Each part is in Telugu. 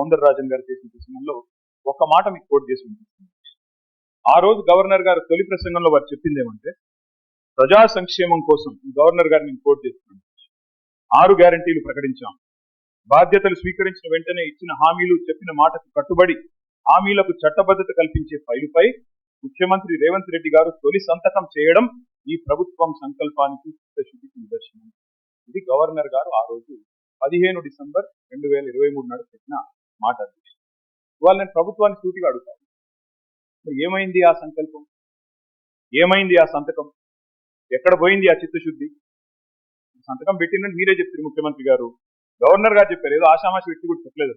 సౌందరరాజన్ గారు చేసిన ప్రసంగంలో ఒక మాట మీకు కోట్ చేసి ఉంటుంది. ఆ రోజు గవర్నర్ గారు తొలి ప్రసంగంలో వారు చెప్పింది ఏమంటే, ప్రజా సంక్షేమం కోసం ఈ గవర్నర్ గారు నేను కోట్ చేస్తున్నాను, 6 గ్యారంటీలు ప్రకటించాం. బాధ్యతలు స్వీకరించిన వెంటనే ఇచ్చిన హామీలు చెప్పిన మాటకు కట్టుబడి హామీలకు చట్టబద్ధత కల్పించే ఫైలుపై ముఖ్యమంత్రి రేవంత్ రెడ్డి గారు తొలి సంతకం చేయడం ఈ ప్రభుత్వం సంకల్పానికి చిత్తశుద్ధికి నిదర్శనం. ఇది గవర్నర్ గారు ఆ రోజు 15 డిసెంబర్ 2023 నాడు చెప్పిన మాట. ఇవాళ నేను ప్రభుత్వాన్ని సూటిగా అడుగుతాను, ఏమైంది ఆ సంకల్పం? ఏమైంది ఆ సంతకం? ఎక్కడ పోయింది ఆ చిత్తశుద్ధి? సంతకం పెట్టిందని మీరే చెప్తారు ముఖ్యమంత్రి గారు, గవర్నర్ గారు చెప్పారు, ఏదో ఆషామాషి వ్యక్తి కూడా చెప్పలేదు.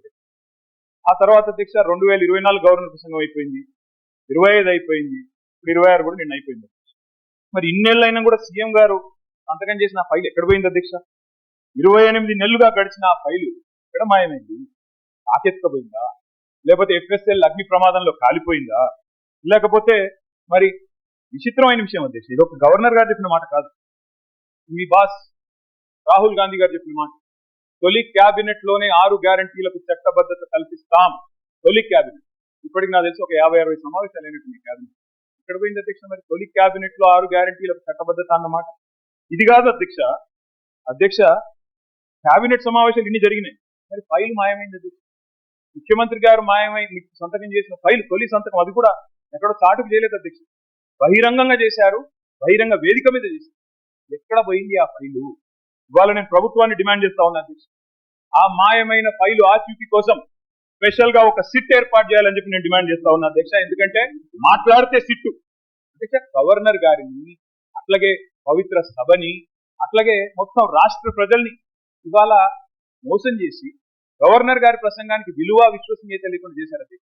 ఆ తర్వాత అధ్యక్ష 2024 గవర్నర్ ప్రసంగం అయిపోయింది, 25 అయిపోయింది, ఇప్పుడు 26 కూడా నిన్న అయిపోయింది. మరి ఇన్నేళ్ళైనా కూడా సీఎం గారు సంతకం చేసిన ఆ ఫైల్ ఎక్కడ పోయింది అధ్యక్ష? 28 నెలలుగా గడిచిన ఆ ఫైలు ఎక్కడ మాయమైంది? ఆకెత్తుకపోయిందా? లేకపోతే ఎఫ్ఎస్ఎల్ అగ్ని ప్రమాదంలో కాలిపోయిందా? లేకపోతే మరి విచిత్రమైన విషయం అధ్యక్ష, ఇది ఒక గవర్నర్ గారు చెప్పిన మాట కాదు, మీ బాస్ రాహుల్ గాంధీ గారు చెప్పిన మాట. తొలి క్యాబినెట్ లోనే 6 గ్యారంటీలకు చట్టబద్ధత కల్పిస్తాం. తొలి క్యాబినెట్, ఇప్పటికి నాకు తెలిసి ఒక 50-60 సమావేశాలు అయినట్టు క్యాబినెట్. ఇక్కడ పోయింది అధ్యక్ష మరి తొలి క్యాబినెట్ లో 6 గ్యారంటీలకు చట్టబద్ధత అన్నమాట? ఇది కాదు అధ్యక్ష. అధ్యక్ష క్యాబినెట్ సమావేశాలు ఇన్ని జరిగినాయి, మరి ఫైల్ మాయమైంది అధ్యక్ష. ముఖ్యమంత్రి గారు మీకు సంతకం చేసిన ఫైల్ తొలి సంతకం, అది కూడా ఎక్కడో చాటుకు చేయలేదు అధ్యక్ష, బహిరంగంగా చేశారు, బహిరంగ వేదిక మీద చేశారు. ఎక్కడ పోయింది ఆ ఫైలు? ఇవాళ నేను ప్రభుత్వాన్ని డిమాండ్ చేస్తా ఉన్నా అధ్యక్ష, ఆ మాయమైన ఫైలు ఆచూకీ కోసం స్పెషల్ గా ఒక సిట్ ఏర్పాటు చేయాలని చెప్పి నేను డిమాండ్ చేస్తా ఉన్నా అధ్యక్ష. ఎందుకంటే మాట్లాడితే సిట్టు అధ్యక్ష, గవర్నర్ గారిని, అట్లాగే పవిత్ర సభని, అట్లాగే మొత్తం రాష్ట్ర ప్రజల్ని ఇవాళ మోసం చేసి గవర్నర్ గారి ప్రసంగానికి విలువ విశ్వసనీయత లేకుండా చేశారు అధ్యక్ష.